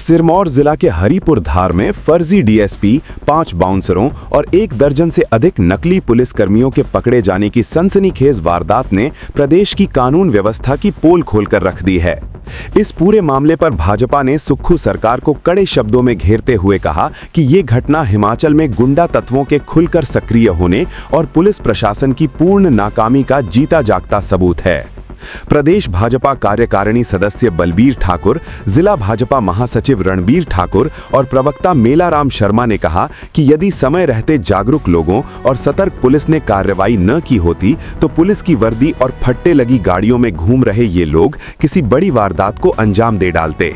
सिरमौर जिला के हरिपुर धार में फर्जी डीएसपी, 5 बाउंसरों और 1 दर्जन से अधिक नकली पुलिसकर्मियों के पकड़े जाने की सनसनीखेज वारदात ने प्रदेश की कानून व्यवस्था की पोल खोलकर रख दी है। इस पूरे मामले पर भाजपा ने सुक्खू सरकार को कड़े शब्दों में घेरते हुए कहा कि ये घटना हिमाचल में गुंडा तत्वों के खुलकर सक्रिय होने और पुलिस प्रशासन की पूर्ण नाकामी का जीता जागता सबूत है। प्रदेश भाजपा कार्यकारिणी सदस्य बलबीर ठाकुर, जिला भाजपा महासचिव रणबीर ठाकुर और प्रवक्ता मेलाराम शर्मा ने कहा कि यदि समय रहते जागरूक लोगों और सतर्क पुलिस ने कार्रवाई न की होती तो पुलिस की वर्दी और फट्टे लगी गाड़ियों में घूम रहे ये लोग किसी बड़ी वारदात को अंजाम दे डालते।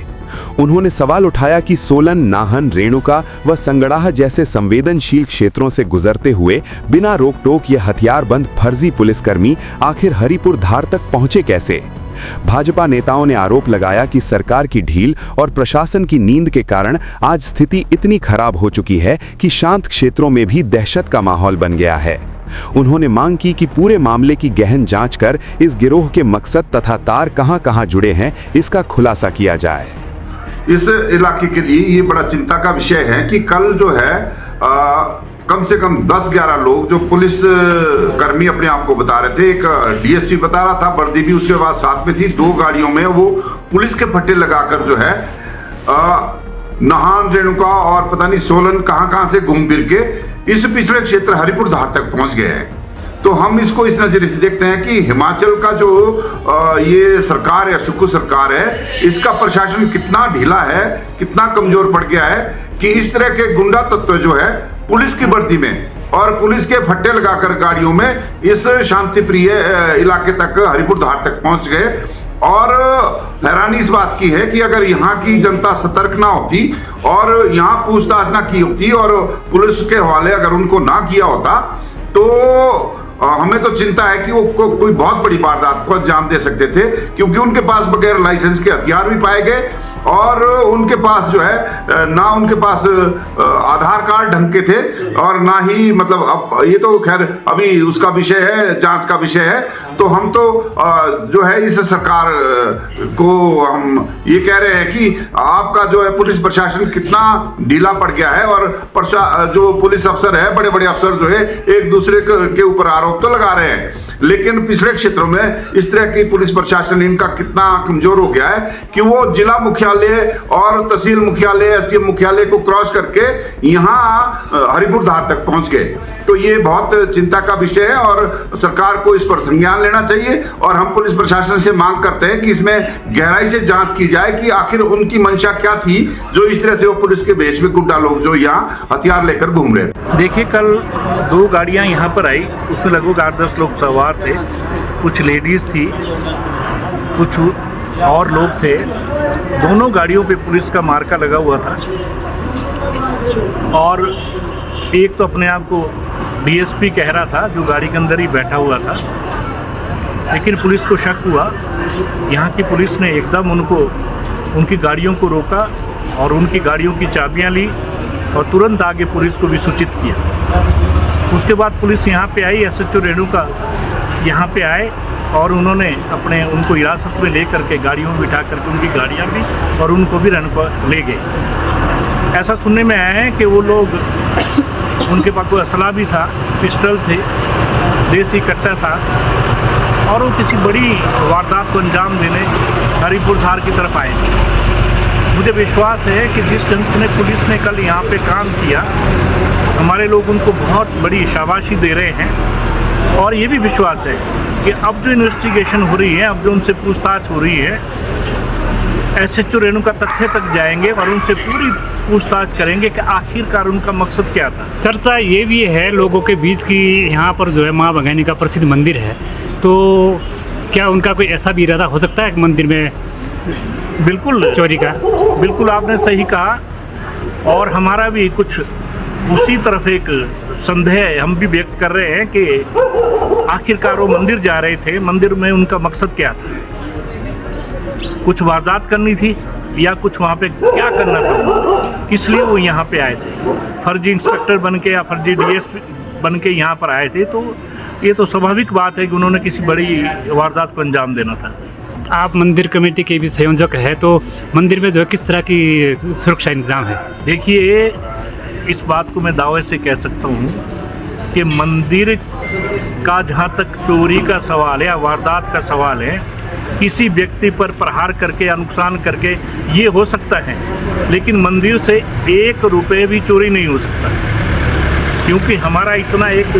उन्होंने सवाल उठाया कि सोलन, नाहन, रेणुका व संगड़ाह जैसे संवेदनशील क्षेत्रों से गुजरते हुए बिना रोक टोक ये हथियारबंद फर्जी पुलिसकर्मी आखिर हरिपुर धार तक पहुंचे कैसे। भाजपा नेताओं ने आरोप लगाया कि सरकार की ढील और प्रशासन की नींद के कारण आज स्थिति इतनी खराब हो चुकी है कि शांत क्षेत्रों में भी दहशत का माहौल बन गया है। उन्होंने मांग की कि पूरे मामले की गहन जांच कर इस गिरोह के मकसद तथा तार कहां-कहां जुड़े हैं इसका खुलासा किया जाए। इस इलाके के लिए ये बड़ा चिंता का विषय है कि कल जो है कम से कम 10-11 लोग जो पुलिस कर्मी अपने आप को बता रहे थे, एक डीएसपी बता रहा था, वर्दी भी उसके बाद साथ में थी, 2 गाड़ियों में वो पुलिस के फट्टे लगाकर जो है नाहन, रेणुका और पता नहीं सोलन कहां से घूम फिर के इस पिछड़े क्षेत्र हरिपुर धार तक पहुंच गए हैं। तो हम इसको इस नजरिए से देखते हैं कि हिमाचल का जो ये सरकार है, सुक्खू सरकार है, इसका प्रशासन कितना ढीला है, कितना कमजोर पड़ गया है कि इस तरह के गुंडा तत्व जो है पुलिस की वर्दी में और पुलिस के फट्टे लगाकर गाड़ियों में इस शांति प्रिय इलाके तक हरिपुर धार तक पहुंच गए। और हैरानी इस बात की है कि अगर यहाँ की जनता सतर्क ना होती और यहाँ पूछताछ ना की होती और पुलिस के हवाले अगर उनको ना किया होता तो हमें तो चिंता है कि वो कोई बहुत बड़ी वारदात को अंजाम दे सकते थे, क्योंकि उनके पास बगैर लाइसेंस के हथियार भी पाए गए और उनके पास जो है ना उनके पास आधार कार्ड ढंग के थे और ना ही मतलब अब ये तो खैर अभी उसका विषय है, जांच का विषय है। तो हम तो जो है इस सरकार को हम ये कह रहे हैं कि आपका जो है पुलिस प्रशासन कितना ढीला पड़ गया है और जो पुलिस अफसर है, बड़े बड़े अफसर जो है एक दूसरे के ऊपर आरोप तो लगा रहे हैं, लेकिन पिछले क्षेत्रों में इस तरह की पुलिस प्रशासन इनका कितना कमजोर हो गया है कि वो जिला मुख्यालय और तहसील मुख्यालय, एसडीएम मुख्यालय को क्रॉस करके यहाँ हरिपुर धार तक पहुंच गए। तो ये बहुत चिंता का विषय है और सरकार को इस पर संज्ञान लेना चाहिए और हम पुलिस प्रशासन से मांग करते हैं कि इसमें गहराई से जांच की जाए कि आखिर उनकी मंशा क्या थी जो इस तरह से वो पुलिस के भेष में गुंडा लोग जो यहाँ हथियार लेकर घूम रहे थे। देखिए, कल 2 गाड़ियाँ यहाँ पर आई, उसमें लगभग 8-10 लोग सवार थे, कुछ लेडीज थी, कुछ और लोग थे। दोनों गाड़ियों पे पुलिस का मार्का लगा हुआ था और एक तो अपने आप को डीएसपी कह रहा था जो गाड़ी के अंदर ही बैठा हुआ था, लेकिन पुलिस को शक हुआ। यहाँ की पुलिस ने एकदम उनकी गाड़ियों को रोका और उनकी गाड़ियों की चाबियाँ ली और तुरंत आगे पुलिस को भी सूचित किया। उसके बाद पुलिस यहाँ पे आई, एसएचओ रेणुका यहाँ पे आए और उन्होंने उनको हिरासत में ले करके गाड़ियों में बिठा करके उनकी गाड़ियाँ भी और उनको भी रेणुका ले गए। ऐसा सुनने में आया है कि वो लोग, उनके पास कोई असला भी था, पिस्टल थे, देसी कट्टा था और वो किसी बड़ी वारदात को अंजाम देने हरिपुर धार की तरफ आए थे। मुझे विश्वास है कि जिस ढंग से पुलिस ने कल यहाँ पे काम किया, हमारे लोग उनको बहुत बड़ी शाबाशी दे रहे हैं और ये भी विश्वास है कि अब जो इन्वेस्टिगेशन हो रही है, अब जो उनसे पूछताछ हो रही है, एसएचओ रेणुका तथ्य तक जाएंगे और उनसे पूरी पूछताछ करेंगे कि आखिरकार उनका मकसद क्या था। चर्चा ये भी है लोगों के बीच की यहाँ पर जो है माँ भगानी का प्रसिद्ध मंदिर है, तो क्या उनका कोई ऐसा भी इरादा हो सकता है कि मंदिर में बिल्कुल चोरी का? बिल्कुल आपने सही कहा और हमारा भी कुछ उसी तरफ एक संदेह हम भी व्यक्त कर रहे हैं कि आखिरकार वो मंदिर जा रहे थे, मंदिर में उनका मकसद क्या था? कुछ वारदात करनी थी या कुछ वहाँ पे क्या करना था, किस लिए वो यहाँ पे आए थे? फर्जी इंस्पेक्टर बन के या फर्जी डीएसपी बन के यहाँ पर आए थे, तो ये तो स्वाभाविक बात है कि उन्होंने किसी बड़ी वारदात को अंजाम देना था। आप मंदिर कमेटी के भी संयोजक है, तो मंदिर में जो है किस तरह की सुरक्षा इंतजाम है? देखिए, इस बात को मैं दावे से कह सकता हूँ कि मंदिर का जहाँ तक चोरी का सवाल है या वारदात का सवाल है, किसी व्यक्ति पर प्रहार करके या नुकसान करके ये हो सकता है, लेकिन मंदिर से 1 रुपये भी चोरी नहीं हो सकता, क्योंकि हमारा इतना एक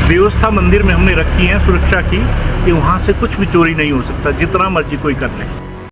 व्यवस्था मंदिर में हमने रखी है सुरक्षा की कि वहाँ से कुछ भी चोरी नहीं हो सकता, जितना मर्जी कोई कर ले।